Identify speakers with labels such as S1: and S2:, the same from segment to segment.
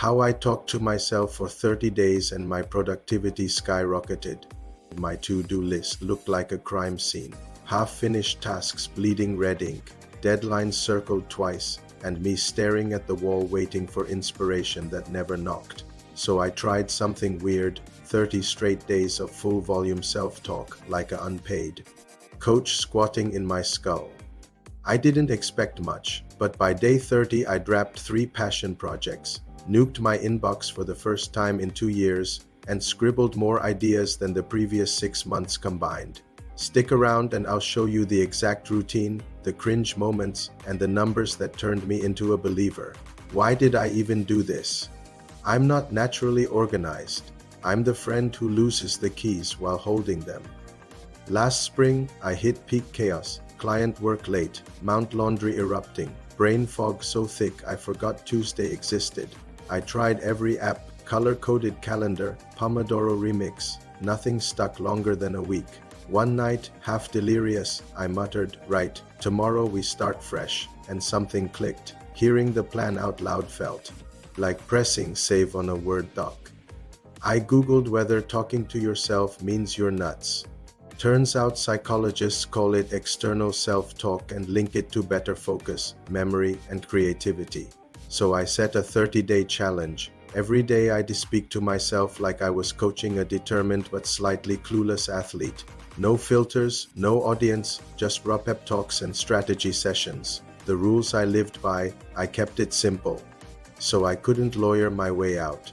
S1: How I talked to myself for 30 days and my productivity skyrocketed. My to-do list looked like a crime scene. Half-finished tasks bleeding red ink, deadlines circled twice, and me staring at the wall waiting for inspiration that never knocked. So I tried something weird, 30 straight days of full-volume self-talk, like a unpaid coach squatting in my skull. I didn't expect much, but by day 30 I dropped 3 passion projects, nuked my inbox for the first time in 2 years, and scribbled more ideas than the previous 6 months combined. Stick around and I'll show you the exact routine, the cringe moments, and the numbers that turned me into a believer. Why did I even do this? I'm not naturally organized. I'm the friend who loses the keys while holding them. Last spring, I hit peak chaos, client work late, Mount Laundry erupting, brain fog so thick I forgot Tuesday existed. I tried every app, color-coded calendar, Pomodoro remix. Nothing stuck longer than a week. One night, half delirious, I muttered, "Right, tomorrow we start fresh," and something clicked. Hearing the plan out loud felt like pressing save on a Word doc. I googled whether talking to yourself means you're nuts. Turns out psychologists call it external self-talk and link it to better focus, memory, and creativity. So I set a 30-day challenge. Every day I'd speak to myself like I was coaching a determined but slightly clueless athlete. No filters, no audience, just raw pep talks and strategy sessions. The rules I lived by, I kept it simple, so I couldn't lawyer my way out.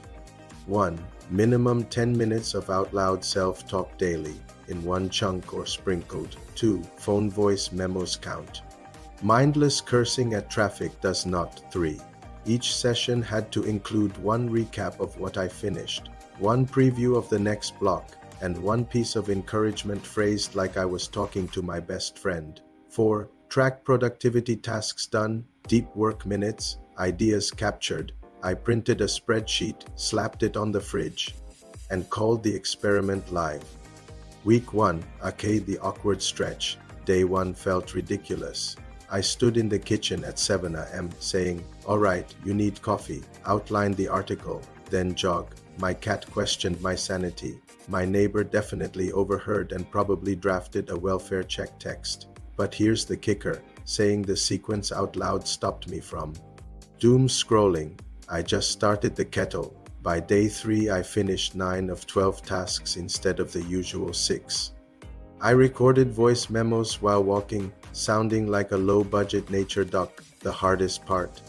S1: 1. Minimum 10 minutes of out-loud self-talk daily, in one chunk or sprinkled. 2. Phone voice memos count. Mindless cursing at traffic does not. 3. Each session had to include one recap of what I finished, one preview of the next block, and one piece of encouragement phrased like I was talking to my best friend. 4. Track productivity tasks done, deep work minutes, ideas captured. I printed a spreadsheet, slapped it on the fridge, and called the experiment live. Week 1, the awkward stretch. Day 1 felt ridiculous. I stood in the kitchen at 7 a.m. saying, "All right, you need coffee," outlined the article, then jog. My cat questioned my sanity. My neighbor definitely overheard and probably drafted a welfare check text. But here's the kicker, saying the sequence out loud stopped me from doom scrolling. I just started the kettle. By day 3, I finished 9 of 12 tasks instead of the usual 6. I recorded voice memos while walking, sounding like a low-budget nature doc. The hardest part,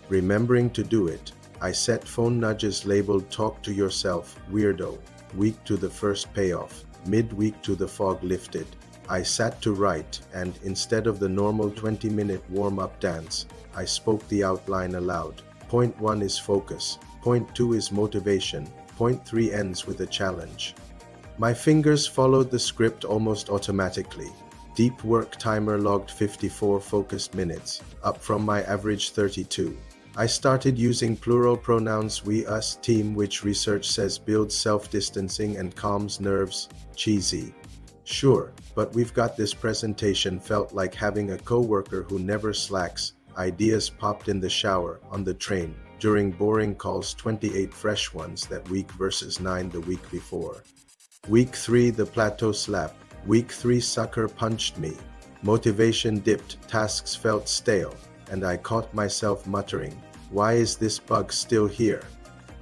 S1: remembering to do it. I set phone nudges labeled "Talk to yourself, weirdo." Week to the first payoff, midweek to the fog lifted. I sat to write, and instead of the normal 20-minute warm-up dance, I spoke the outline aloud. Point 1 is focus. Point 2 is motivation. Point 3 ends with a challenge. My fingers followed the script almost automatically. Deep work timer logged 54 focused minutes, up from my average 32. I started using plural pronouns we, us, team, which research says builds self-distancing and calms nerves. Cheesy. Sure, but we've got this. Presentation felt like having a coworker who never slacks. Ideas popped in the shower, on the train, during boring calls, 28 fresh ones that week versus 9 the week before. Week 3, the plateau slap. Week 3, sucker punched me. Motivation dipped, tasks felt stale, and I caught myself muttering, "Why is this bug still here?"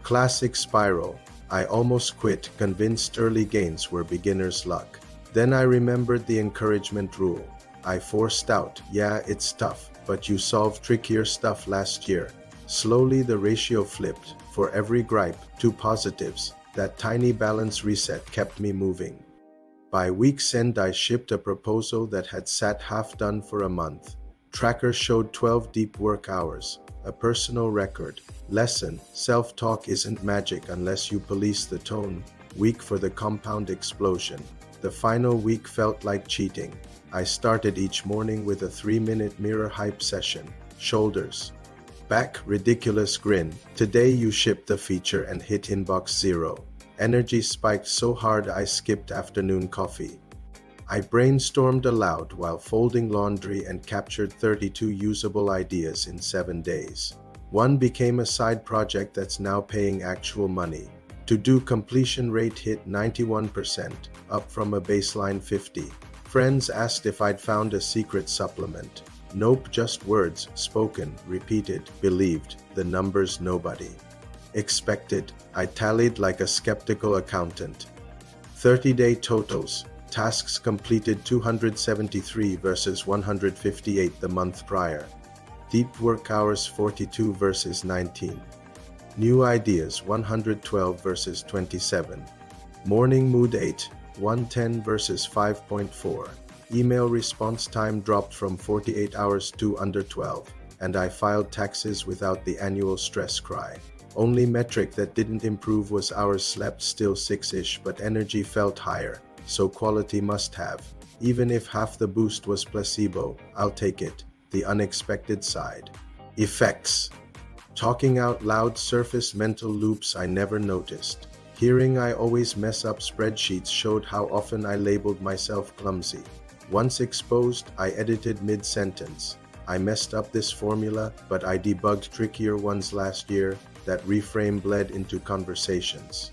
S1: Classic spiral. I almost quit, convinced early gains were beginner's luck. Then I remembered the encouragement rule. I forced out, "Yeah, it's tough, but you solved trickier stuff last year." Slowly the ratio flipped. For every gripe, 2 positives. That tiny balance reset kept me moving. By week's end, I shipped a proposal that had sat half done for a month. Tracker showed 12 deep work hours, a personal record. Lesson: self-talk isn't magic unless you police the tone. Week for the compound explosion. The final week felt like cheating. I started each morning with a 3-minute mirror hype session. Shoulders, back, ridiculous grin. Today you shipped the feature and hit inbox 0. Energy spiked so hard I skipped afternoon coffee. I brainstormed aloud while folding laundry and captured 32 usable ideas in 7 days. One became a side project that's now paying actual money. To-do completion rate hit 91%, up from a baseline 50. Friends asked if I'd found a secret supplement. Nope, just words, spoken, repeated, believed, the numbers nobody expected. I tallied like a skeptical accountant. 30-day totals. Tasks completed 273 versus 158 the month prior. Deep work hours 42 versus 19. New ideas 112 versus 27. Morning mood 8, 110 versus 5.4. Email response time dropped from 48 hours to under 12, and I filed taxes without the annual stress cry. Only metric that didn't improve was hours slept, still 6-ish, but energy felt higher, so quality must have. Even if half the boost was placebo, I'll take it. The unexpected side effects. Talking out loud surfaced mental loops I never noticed. Hearing I always mess up spreadsheets showed how often I labeled myself clumsy. Once exposed, I edited mid-sentence. I messed up this formula, but I debugged trickier ones last year. That reframe bled into conversations.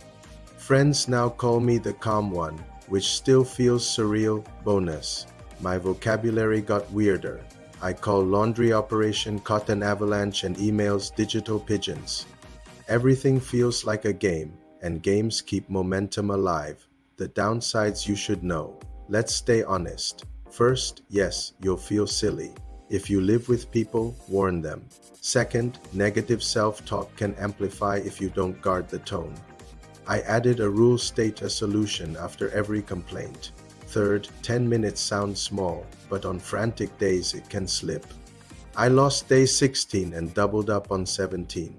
S1: Friends now call me the calm one, which still feels surreal. Bonus. My vocabulary got weirder. I call laundry operation cotton avalanche and emails digital pigeons. Everything feels like a game, and games keep momentum alive. The downsides you should know. Let's stay honest. First, yes, you'll feel silly. If you live with people, warn them. Second, negative self-talk can amplify if you don't guard the tone. I added a rule: state a solution after every complaint. Third, 10 minutes sounds small, but on frantic days it can slip. I lost day 16 and doubled up on 17.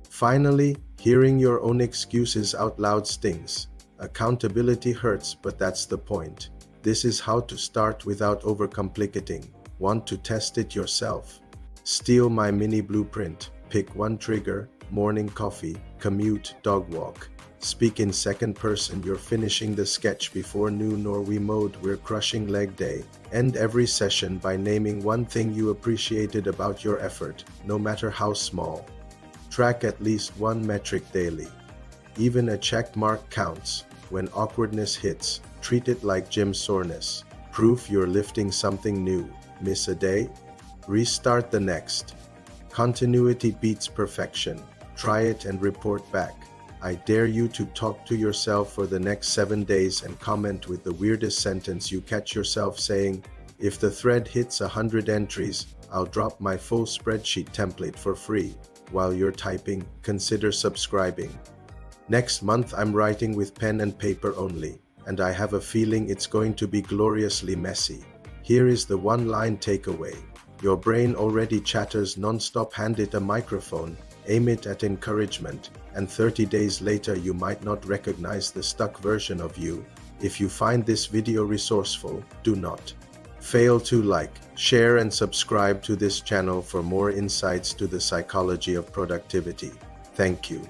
S1: Finally, hearing your own excuses out loud stings. Accountability hurts, but that's the point. This is how to start without overcomplicating. Want to test it yourself? Steal my mini blueprint. Pick one trigger: morning coffee, commute, dog walk. Speak in second person. You're finishing the sketch before noon, or we mode, we're crushing leg day. End every session by naming one thing you appreciated about your effort, no matter how small. Track at least one metric daily. Even a check mark counts. When awkwardness hits, treat it like gym soreness. Proof you're lifting something new. Miss a day? Restart the next. Continuity beats perfection. Try it and report back. I dare you to talk to yourself for the next 7 days and comment with the weirdest sentence you catch yourself saying. If the thread hits 100 entries, I'll drop my full spreadsheet template for free. While you're typing, consider subscribing. Next month I'm writing with pen and paper only, and I have a feeling it's going to be gloriously messy. Here is the one-line takeaway. Your brain already chatters non-stop. Hand it a microphone, aim it at encouragement, and 30 days later you might not recognize the stuck version of you. If you find this video resourceful, do not fail to like, share, and subscribe to this channel for more insights to the psychology of productivity. Thank you.